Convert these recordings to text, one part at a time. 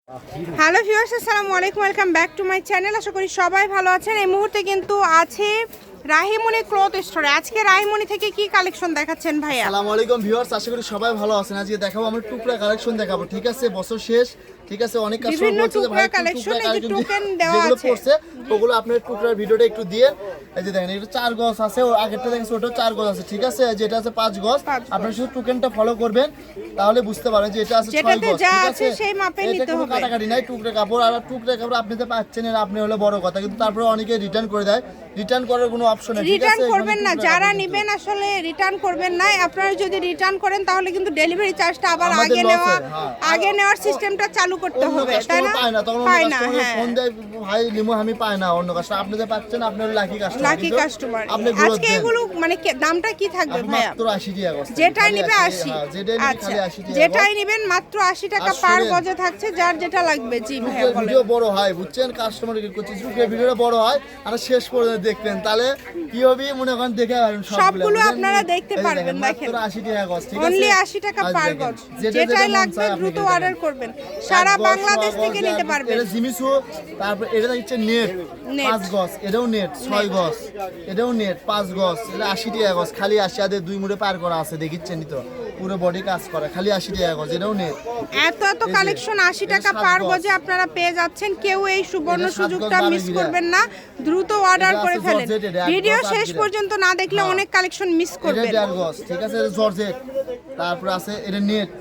Hello viewers, আসসালামু আলাইকুম, welcome back to my channel. আশা করি সবাই ভালো আছেন। এই মুহূর্তে কিন্তু আছে রাহিমনি ক্লথ স্টোরে। আজকে রাহিমনি থেকে কি কালেকশন দেখাচ্ছেন ভাইয়া? আসসালামু আলাইকুম ভিউয়ার্স, আশা করি সবাই ভালো আছেন। আজকে দেখাবো আমরা টুকরা কালেকশন দেখাবো, ঠিক আছে? বছর শেষ, ঠিক আছে? অনেক কাস্টমার বলছে যে ভাই কালেকশন টোকেন দেওয়া যেগুলো আছে, পড়ছে ওগুলো আপনার টুকরার ভিডিওটা একটু দিয়ে। এই যে দেখেন, এটা 4 গজ আছে, ওর আগেরটা দেখেন ওটা 4 গজ আছে, ঠিক আছে? যেটা আছে 5 গজ। আপনারা শুধু টোকেনটা ফলো করবেন, তাহলে বুঝতে পারবেন যে এটা আছে 6 গজ, ঠিক আছে? সেই মাপে নিতে হবে, কাটাকাটি নাই। টুকরা কাপড় আর টুকরা কাপড় আপনি তো পাচ্ছেন, এর আপনি হলো বড় কথা, কিন্তু তারপরে অনেকে রিটার্ন করে দেয়। রিটার্ন করার কোনো অপশন নেই, ঠিক রিটার্ন আছে? করবেন না, যারা নেবেন আসলে রিটার্ন করবেন না। আপনারা যদি রিটার্ন করেন তাহলে কিন্তু ডেলিভারি চার্জটা আবার আগে নেওয়ার সিস্টেমটা চালু করতে হবে, তাই না? পায় না, তখন পায় না, হ্যাঁ। ফোন দেয়, ভাই লিমো আমি পাই না, অন্য কাস্টমার আপনি যে পাচ্ছেন, আপনার লাকি কাস্টমার। আপনি আজকে এগুলো মানে দামটা কি থাকবে ভাইয়া? মাত্র 80 টাকা। যেটাই নেবে 80। আচ্ছা, যেটাই নেবেন মাত্র 80 টাকা পার গজে থাকছে, যার যেটা লাগবে। জি ভাইয়া বলেন। ভিডিও বড় হয়, বুঝছেন? কাস্টমার কি করছে, ভিডিওটা বড় হয় আর শেষ পর্যন্ত দেখবেন, তাহলে কি হবে মনে করেন, দেখে সবগুলো আপনারা দেখতে পারবেন। দেখেন, মাত্র 80 টাকা গজ, ঠিক আছে? অনলি 80 টাকা পার গজ। যেটাই লাগবে দ্রুত অর্ডার করবেন, সারা বাংলাদেশ থেকে নিতে পারবেন। এটা জিমিসু, তারপর এটা হচ্ছে নেট 5 গজ, এটাও নেট 6 গজ, এটাও নেট 5 গজ, এটা 80 টাকা গজ। খালি 80 আদে 2 মুড়ে পার করা আছে, দেখিচ্ছেন তো, পুরো বডি কাজ করা, খালি 80 টাকা গজ, এটাও নেট। এত কালেকশন 80 টাকা পার গজে আপনারা পেয়ে যাচ্ছেন। কেউ এই সুবর্ণ সুযোগটা মিস করবেন না, দ্রুত অর্ডার করে ফেলেন। ভিডিও শেষ পর্যন্ত না দেখলে অনেক কালেকশন মিস করবেন। এটা 1.5 গজ, ঠিক আছে? এটা জর্জেট, তারপর আছে এটা নেট,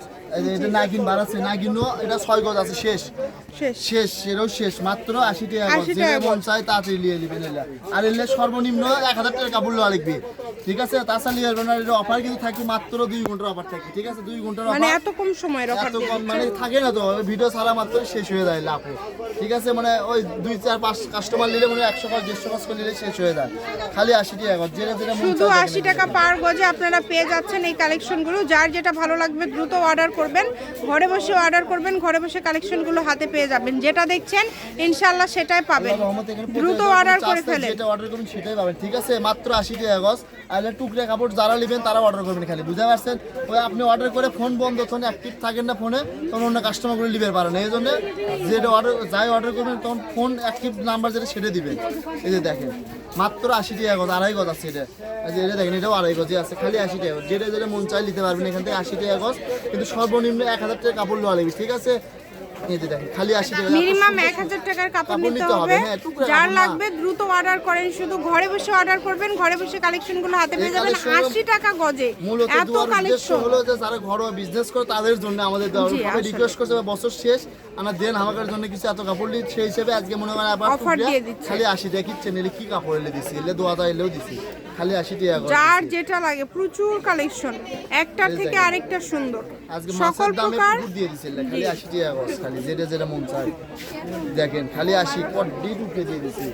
এটা নাগিন বাড়াচ্ছে, নাগিনও এটা 6 গজ আছে, শেষ, এটাও শেষ, মাত্র 80 টাকা গজ। যে মন চাই তাড়াতাড়ি নিয়ে নেবেন। এলা আর এলে সর্বনিম্ন 1000 টাকার কাপড় লওয়া লাগবে, ঠিক আছে? তাছাড়া নিয়ে আসবেন না। এটা অফার কিন্তু থাকি মাত্র 2 ঘন্টার অফার থাকে, ঠিক আছে? 2 ঘন্টার অফার, মানে এত কম সময়ের অফার, এত কম মানে থাকে না তো, ভিডিও ছাড়া মাত্র শেষ হয়ে যায় লাভে, ঠিক আছে? মানে ওই 2-4-5 কাস্টমার নিলে মানে 100 গজ 150 গজ করে নিলে শেষ হয়ে যায়, খালি 80 টাকা গজ। যেটা শুধু 80 টাকা পার গজে আপনারা পেয়ে যাচ্ছেন এই কালেকশনগুলো। যার যেটা ভালো লাগবে দ্রুত অর্ডার করবেন, ঘরে বসে অর্ডার করবেন, ঘরে বসে কালেকশনগুলো হাতে পেয়ে যাবেন। যেটা দেখছেন ইনশাআল্লাহ সেটাই পাবেন, দ্রুত অর্ডার করে ফেলেন। যেটা অর্ডার করবেন সেটাই পাবেন, ঠিক আছে? মাত্র 80 টাকা গজ। আর টুকরা কাপড় যারা নেবেন তারা অর্ডার করবেন, খালি বুঝতে পারছেন? ওই আপনি অর্ডার করে ফোন বন্ধ, তখন অ্যাক্টিভ থাকেন না ফোনে, তখন অন্য কাস্টমার করে নিতে পারেন। এই জন্য যেটা অর্ডার করবেন তখন ফোন অ্যাক্টিভ নাম্বার যেটা সেটা দিবেন। এই যে দেখেন, মাত্র 80 টাকা গজ, 2.5 গজ আছে এটা। এটা দেখেন, এটাও 2.5 গজে আছে, খালি 80 টাকা। যেটা মন চাই নিতে পারবেন এখান থেকে, 80 টাকা গজ। কিন্তু সর্বনিম্ন 1000 টাকা কাপড় লওয়া লাগবে, ঠিক আছে? এই যে দেখেন, খালি 80 টাকা, মিনিমাম 1000 টাকার কাপড় নিতে হবে। যার লাগবে দ্রুত অর্ডার করেন, শুধু ঘরে বসে অর্ডার করবেন, ঘরে বসে কালেকশনগুলো হাতে পেয়ে যাবেন 80 টাকা গজে। এত কালেকশন হলো যে যারা ঘরোয়া বিজনেস করে তাদের জন্য আমাদের সবাই রিকোয়েস্ট করছে, বছর শেষ আমরা দেন আমাদের জন্য কিছু এত কাপড় নিই, সেই হিসেবে আজকে মনে হয় আবার অফার দিয়ে দিচ্ছি। খালি 80 টাকা কিচ্ছেন, এলে কি কাপড় এলে দিছি, এলে 2000 এলেও দিছি, খালি 80 টাকা গজ। যার যেটা লাগে, প্রচুর কালেকশন, একটার থেকে আরেকটা সুন্দর। আজকে মাছের দামে পুকুর দিয়ে দিছে, খালি 80 টাকা গজ, খালি যেটা মন চায় দেখেন, খালি 80 কড্ডি ঢুকে দিয়ে দিছি,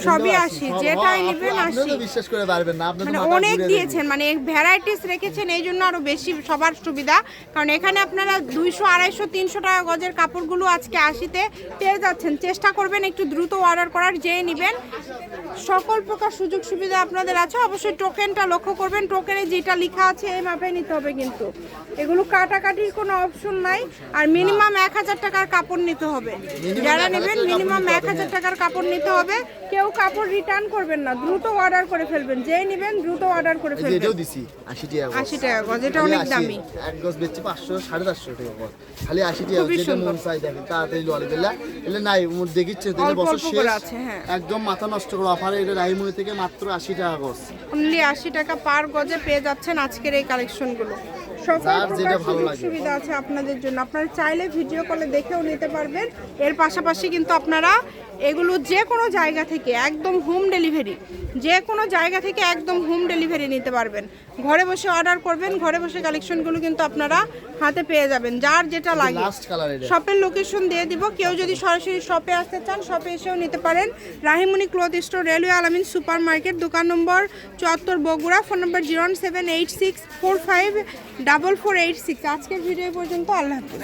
সবই 80, যেটাই নেবেন 80। আপনি তো বিশ্বাস করে পারবেন না, আপনি তো মানে মাথা অনেক ঘুরে দিয়েছেন, মানে ভ্যারাইটিস রেখেছেন, এই জন্য আরো বেশি সবার সুবিধা। কারণ এখানে আপনারা 200, 250, 300 টাকা গজের কাপড়গুলো আজকে 80-তে পেয়ে যাচ্ছেন। চেষ্টা করবেন একটু দ্রুত অর্ডার করার, যেই নেবেন সকল প্রকার সুযোগ সুবিধা আপনাদের আছে। অবশ্যই টোকেনটা লক্ষ্য করবেন, টোকেনে যেটা লেখা আছে এই মাপে নিতে হবে, কিন্তু এগুলো কাটাকাটির কোনো অপশন নাই। আর মিনিমাম 1000 টাকার কাপড় নিতে হবে। যারা নেবেন মিনিমাম 1000 টাকার কাপড় নিতে হবে। কেউ কাপড় রিটার্ন করবেন না, দ্রুত অর্ডার করে ফেলবেন। যেই নেবেন দ্রুত অর্ডার করে ফেলবেন। এটাও দিছি 80 টাকা গজ, 80 টাকা গজ, এটা অনেক দামি। এক গজ বেচছি 500 450 টাকা গজ, খালি 80 টাকা। যেটা মন চাই দেখেন, তাড়াতাড়ি লরি বেলা এলে নাই দেখিচ্ছে, দিলে বছর শেষ একদম মাথা নষ্ট করে অফার। এটা রাহিমনি থেকে মাত্র 80 টাকা গজ, অনলি 80 টাকা পার গজে পেয়ে যাচ্ছেন আজকের এই কালেকশনগুলো। সকল প্রকার সুযোগ সুবিধা আছে আপনাদের জন্য। আপনারা চাইলে ভিডিও কলে দেখেও নিতে পারবেন। এর পাশাপাশি কিন্তু আপনারা এগুলো যে কোনো জায়গা থেকে একদম হোম ডেলিভারি, যে কোনো জায়গা থেকে একদম হোম ডেলিভারি নিতে পারবেন। ঘরে বসে অর্ডার করবেন, ঘরে বসে কালেকশনগুলো কিন্তু আপনারা হাতে পেয়ে যাবেন, যার যেটা লাগে। শপের লোকেশন দিয়ে দিব, কেউ যদি সরাসরি শপে আসতে চান শপে এসেও নিতে পারেন। রাহিমনি ক্লথ স্টোর, রেলওয়ে আলামিন সুপার মার্কেট, দোকান নম্বর 74 বগুড়া, ফোন নম্বর 01786454486। আজকের ভিডিও পর্যন্ত, আল্লাহ হাফেজ।